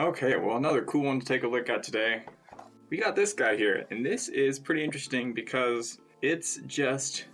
Okay, well, another cool one to take a look at today. We got this guy here, and this is pretty interesting because it's just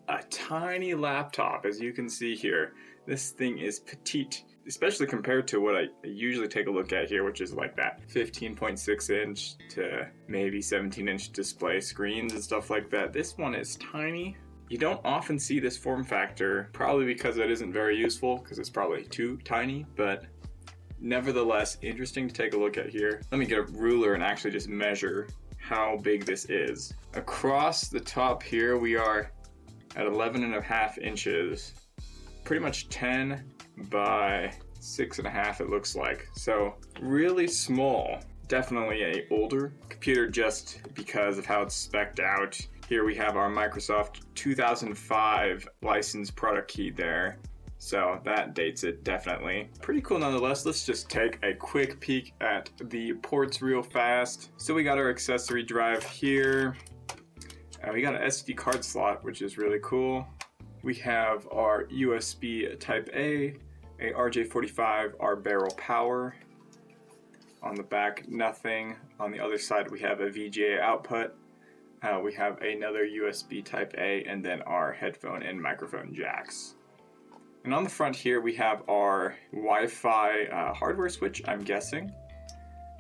a tiny laptop, as you can see here. This thing is petite, especially compared to what I usually take a look at here, which is like that 15.6 inch to maybe 17-inch display screens and stuff like that. This one is tiny. You don't often see this form factor, probably because it isn't very useful, because it's probably too tiny, but nevertheless, interesting to take a look at here. Let me get a ruler and actually just measure how big this is. Across the top here, we are at 11.5 inches, pretty much 10 by 6.5 it looks like. So really small, definitely a older computer just because of how it's spec'd out. Here we have our Microsoft 2005 licensed product key there. So that dates it definitely. Pretty cool nonetheless. Let's just take a quick peek at the ports real fast. So we got our accessory drive here. We got an SD card slot, which is really cool. We have our USB Type A RJ45, our barrel power. On the back, nothing. On the other side, we have a VGA output. We have another USB Type A, and then our headphone and microphone jacks. And on the front here, we have our Wi-Fi hardware switch, I'm guessing.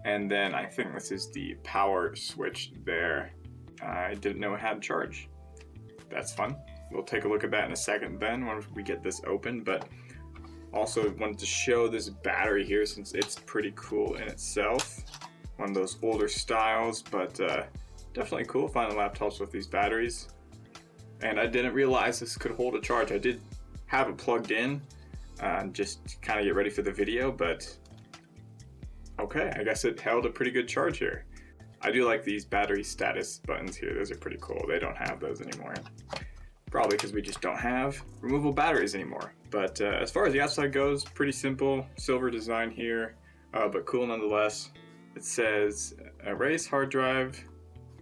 And then I think this is the power switch there. I didn't know it had a charge. That's fun. We'll take a look at that in a second then when we get this open, but also wanted to show this battery here since it's pretty cool in itself. One of those older styles, but definitely cool finding laptops with these batteries. And I didn't realize this could hold a charge. I did have it plugged in, just to kind of get ready for the video, but okay, I guess it held a pretty good charge here. I do like these battery status buttons here. Those are pretty cool. They don't have those anymore. Probably because we just don't have removable batteries anymore. But as far as the outside goes, pretty simple. Silver design here, but cool nonetheless. It says erase hard drive,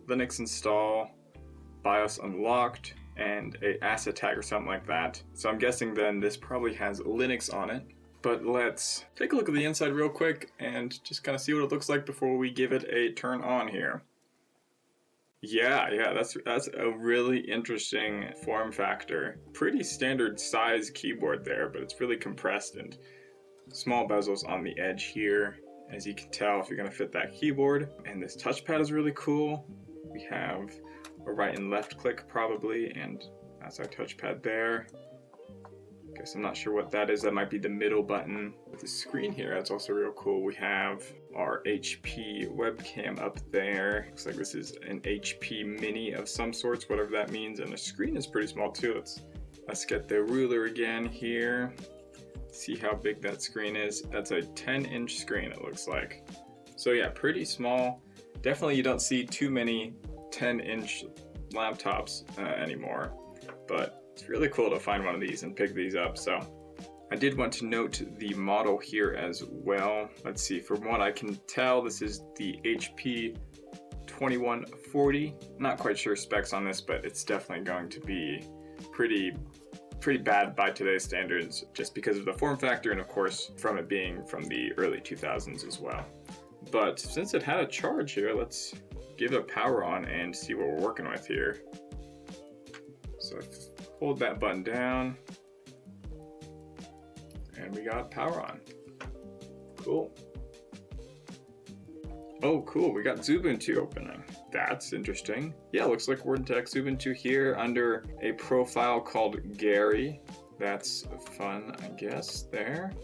Linux install, BIOS unlocked, and a asset tag or something like that. So I'm guessing then this probably has Linux on it. But let's take a look at the inside real quick and just kind of see what it looks like before we give it a turn on here. Yeah, that's a really interesting form factor. Pretty standard size keyboard there, but it's really compressed and small bezels on the edge here, as you can tell if you're gonna fit that keyboard. And this touchpad is really cool. We have a right and left click probably, and that's our touchpad there. Guess I'm not sure what that is. That might be the middle button. With the screen here, that's also real cool. We have our HP webcam up there. Looks like this is an HP mini of some sorts, whatever that means. And the screen is pretty small too. Let's get the ruler again here. See how big that screen is. That's a 10-inch screen, it looks like. So yeah, pretty small. Definitely you don't see too many 10-inch laptops anymore, but it's really cool to find one of these and pick these up. So I did want to note the model here as well. Let's see, from what I can tell, this is the HP 2140. Not quite sure specs on this, but it's definitely going to be pretty bad by today's standards, just because of the form factor and of course from it being from the early 2000s as well. But since it had a charge here, let's give it power on and see what we're working with here. So hold that button down, and we got power on. Cool. Oh, cool, we got Xubuntu opening. That's interesting. Yeah, looks like WordTech Xubuntu here under a profile called Gary. That's fun, I guess, there.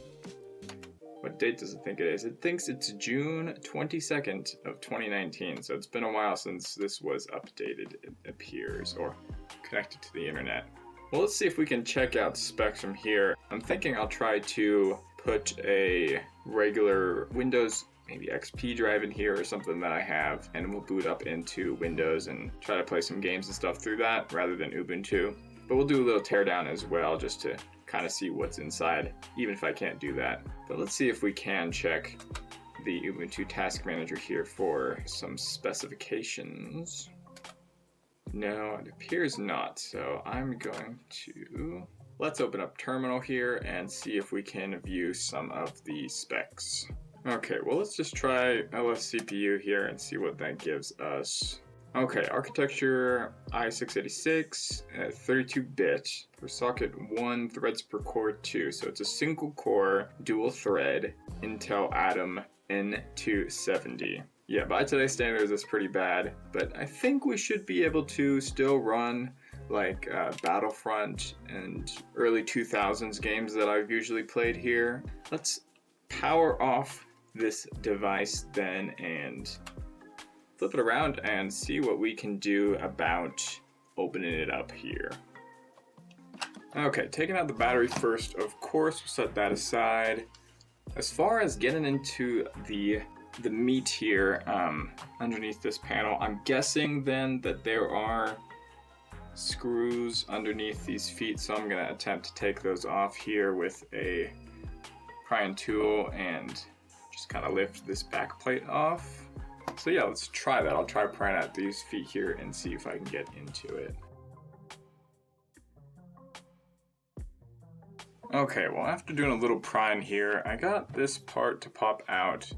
What date does it think it is? It thinks it's June 22nd of 2019, so it's been a while since this was updated, it appears, or connected to the internet. Well, let's see if we can check out specs from here. I'm thinking I'll try to put a regular Windows, maybe XP drive in here or something that I have, and we'll boot up into Windows and try to play some games and stuff through that rather than Ubuntu. But we'll do a little teardown as well just to kind of see what's inside, even if I can't do that. But let's see if we can check the Ubuntu Task Manager here for some specifications. No, it appears not, so I'm going to... Let's open up Terminal here and see if we can view some of the specs. Okay, well let's just try LS CPU here and see what that gives us. Okay, architecture i686 at 32-bit per socket 1, threads per core 2. So it's a single core, dual thread, Intel Atom N270. Yeah, by today's standards, it's pretty bad, but I think we should be able to still run like Battlefront and early 2000s games that I've usually played here. Let's power off this device then and flip it around and see what we can do about opening it up here. Okay, taking out the battery first, of course, we'll set that aside. As far as getting into the meat here underneath this panel, I'm guessing then that there are screws underneath these feet, so I'm going to attempt to take those off here with a prying tool and just kind of lift this back plate off. So yeah, let's try that. I'll try prying out these feet here and see if I can get into it. Okay, well after doing a little prying here, I got this part to pop out,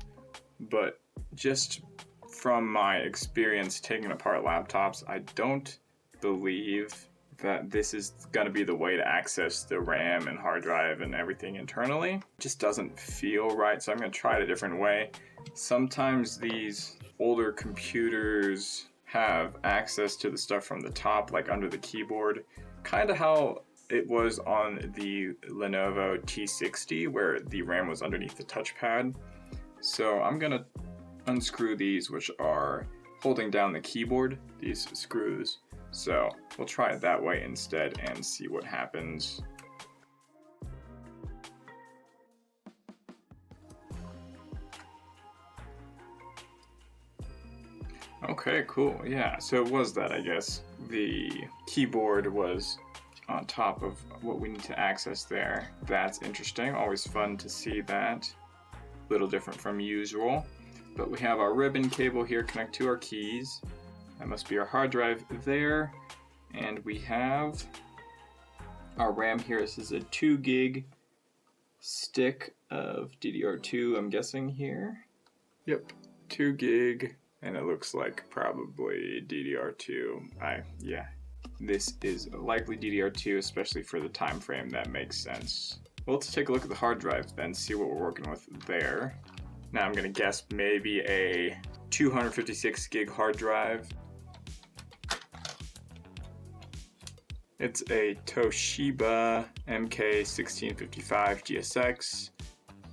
but just from my experience taking apart laptops, I don't believe that this is going to be the way to access the RAM and hard drive and everything internally. It just doesn't feel right, so I'm going to try it a different way. Sometimes these older computers have access to the stuff from the top, like under the keyboard, kind of how it was on the Lenovo T60 where the RAM was underneath the touchpad. So I'm going to unscrew these, which are holding down the keyboard, these screws. So we'll try it that way instead and see what happens. Okay, cool. Yeah, so it was that, I guess. The keyboard was on top of what we need to access there. That's interesting. Always fun to see that. A little different from usual. But we have our ribbon cable here connect to our keys. That must be our hard drive there. And we have our RAM here. This is a 2 gig stick of DDR2, I'm guessing here. Yep, 2 gig. And it looks like probably DDR2. Yeah, this is likely DDR2, especially for the time frame. That makes sense. Well, let's take a look at the hard drive then, see what we're working with there. Now I'm gonna guess maybe a 256 gig hard drive. It's a Toshiba MK1655 GSX,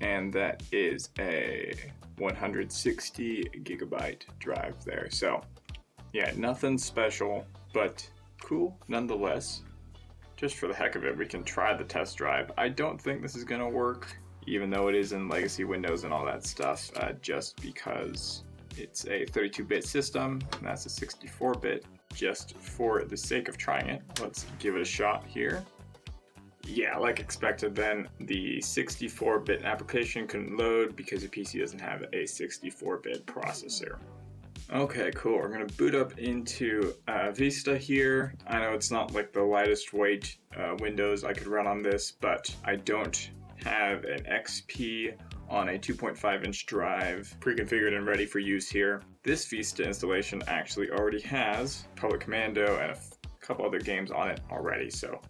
and that is a 160 gigabyte drive there. So yeah, nothing special, but cool nonetheless. Just for the heck of it, we can try the test drive. I don't think this is gonna work, even though it is in legacy Windows and all that stuff, just because it's a 32-bit system and that's a 64-bit. Just for the sake of trying it, let's give it a shot here. Yeah, like expected then, the 64-bit application couldn't load because your PC doesn't have a 64-bit processor. Okay, cool. We're gonna boot up into Vista here. I know it's not like the lightest weight Windows I could run on this, but I don't have an XP on a 2.5-inch drive pre-configured and ready for use here. This Vista installation actually already has Public Commando and a couple other games on it already, so.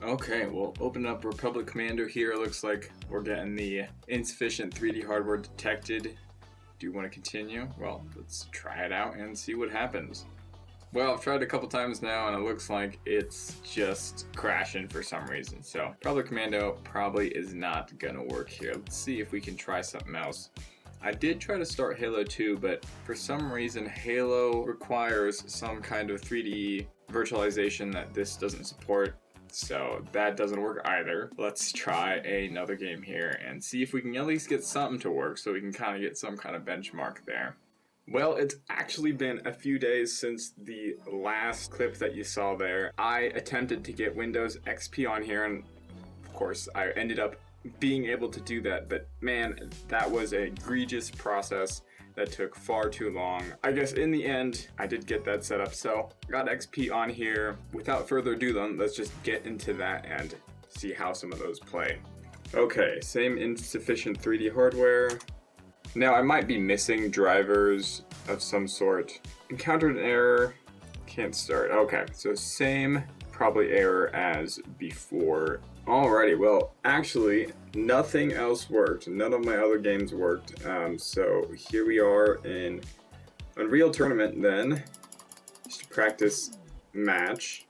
Okay, we'll open up Republic Commando here. It looks like we're getting the insufficient 3D hardware detected. Do you want to continue? Well, let's try it out and see what happens. Well, I've tried it a couple times now and it looks like it's just crashing for some reason. So Public Commando probably is not gonna work here. Let's see if we can try something else. I did try to start Halo 2, but for some reason Halo requires some kind of 3D virtualization that this doesn't support. So that doesn't work either. Let's try another game here and see if we can at least get something to work so we can kind of get some kind of benchmark there. Well, it's actually been a few days since the last clip that you saw there. I attempted to get Windows XP on here and of course I ended up being able to do that, but man, that was an egregious process that took far too long. I guess in the end, I did get that set up, so got XP on here. Without further ado then, let's just get into that and see how some of those play. Okay, same insufficient 3D hardware. Now I might be missing drivers of some sort. Encountered an error, can't start. Okay, so same probably error as before. Alrighty, well actually nothing else worked. None of my other games worked. So here we are in Unreal Tournament then. Just a practice match.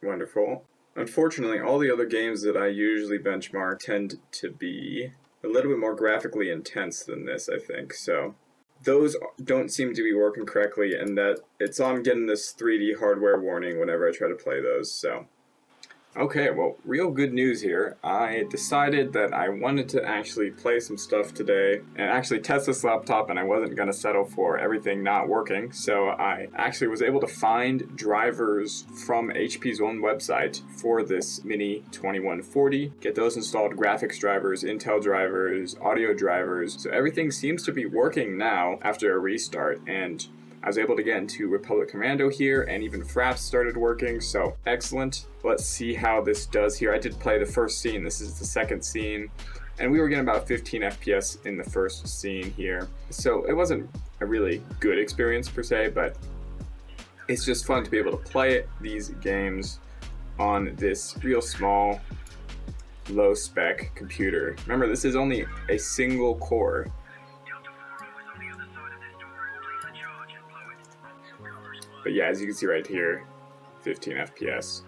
Wonderful. Unfortunately, all the other games that I usually benchmark tend to be a little bit more graphically intense than this, I think. So those don't seem to be working correctly, and that it's on getting this 3D hardware warning whenever I try to play those. So okay, well, real good news here. I decided that I wanted to actually play some stuff today and actually test this laptop, and I wasn't going to settle for everything not working. So I actually was able to find drivers from HP's own website for this Mini 2140. Get those installed, graphics drivers, Intel drivers, audio drivers. So everything seems to be working now after a restart, and I was able to get into Republic Commando here, and even Fraps started working, so excellent. Let's see how this does here. I did play the first scene, this is the second scene, and we were getting about 15 FPS in the first scene here. So it wasn't a really good experience per se, but it's just fun to be able to play these games on this real small, low spec computer. Remember, this is only a single core. But yeah, as you can see right here, 15 FPS.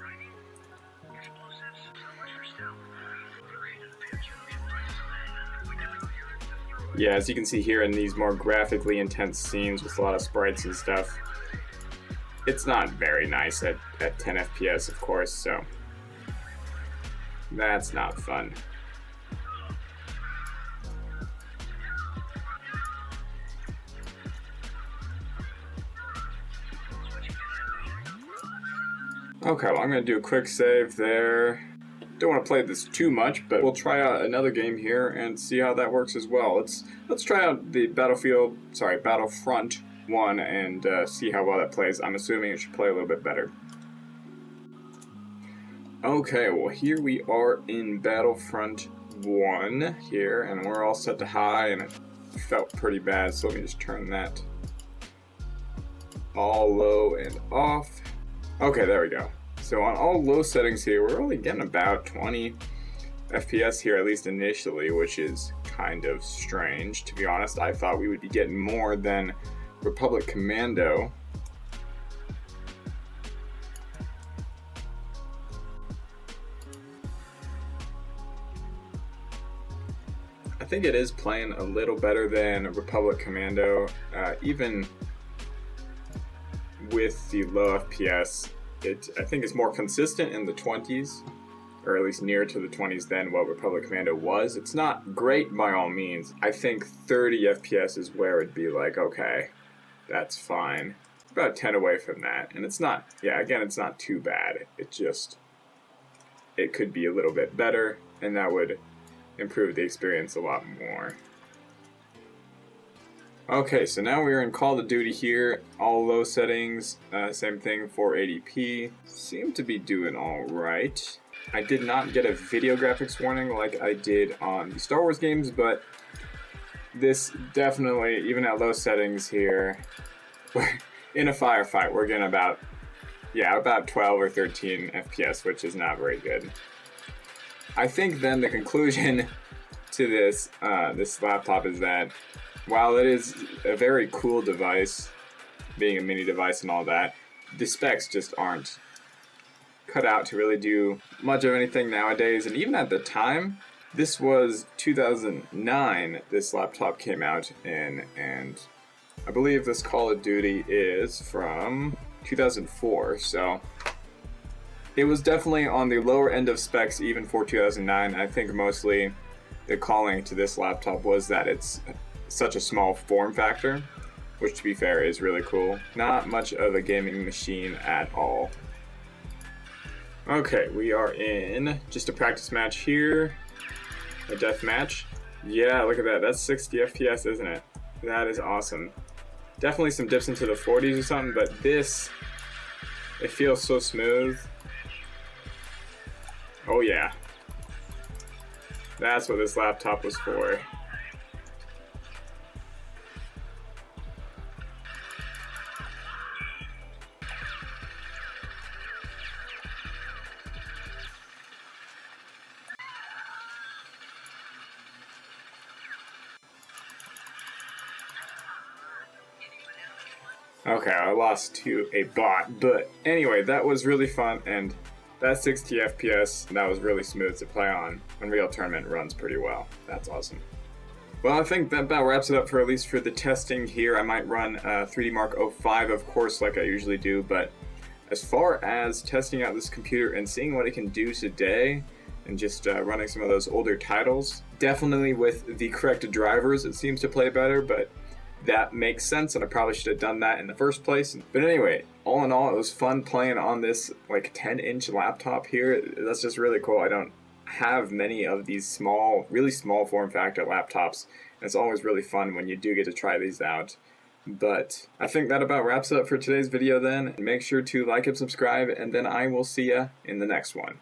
Yeah, as you can see here in these more graphically intense scenes with a lot of sprites and stuff, it's not very nice at 10 FPS, of course, so that's not fun. Okay, well, I'm going to do a quick save there. Don't want to play this too much, but we'll try out another game here and see how that works as well. Let's try out the Battlefront 1 and see how well that plays. I'm assuming it should play a little bit better. Okay, well, here we are in Battlefront 1 here, and we're all set to high, and it felt pretty bad, so let me just turn that all low and off. Okay, there we go. So on all low settings here, we're only getting about 20 FPS here, at least initially, which is kind of strange. To be honest, I thought we would be getting more than Republic Commando. I think it is playing a little better than Republic Commando, even with the low FPS. I think it's more consistent in the 20s, or at least near to the 20s than what Republic Commando was. It's not great by all means. I think 30 FPS is where it'd be like, okay, that's fine. About 10 away from that. And it's not, yeah, again, it's not too bad. It could be a little bit better, and that would improve the experience a lot more. Okay, so now we're in Call of Duty here, all low settings, same thing for ADP. Seem to be doing all right. I did not get a video graphics warning like I did on the Star Wars games, but this definitely, even at low settings here, in a firefight, we're getting about 12 or 13 FPS, which is not very good. I think then the conclusion to this laptop is that while it is a very cool device, being a mini device and all that, the specs just aren't cut out to really do much of anything nowadays. And even at the time, this was 2009 this laptop came out in, and I believe this Call of Duty is from 2004, so it was definitely on the lower end of specs even for 2009. I think mostly the calling to this laptop was that it's such a small form factor, which to be fair is really cool. Not much of a gaming machine at all. Okay, we are in just a practice match here, a death match. Yeah, look at that, that's 60 FPS, isn't it? That is awesome. Definitely some dips into the 40s or something, but this, it feels so smooth. Oh yeah. That's what this laptop was for. Okay, I lost to a bot, but anyway, that was really fun, and that 60 FPS, that was really smooth to play on. Unreal Tournament runs pretty well. That's awesome. Well, I think that about wraps it up for at least for the testing here. I might run 3D Mark 05, of course, like I usually do, but as far as testing out this computer and seeing what it can do today, and just running some of those older titles, definitely with the correct drivers, it seems to play better, but that makes sense, and I probably should have done that in the first place. But anyway, all in all, it was fun playing on this like 10-inch laptop here. That's just really cool. I don't have many of these small, really small form factor laptops, and it's always really fun when you do get to try these out. But I think that about wraps it up for today's video then. Make sure to like and subscribe, and then I will see ya in the next one.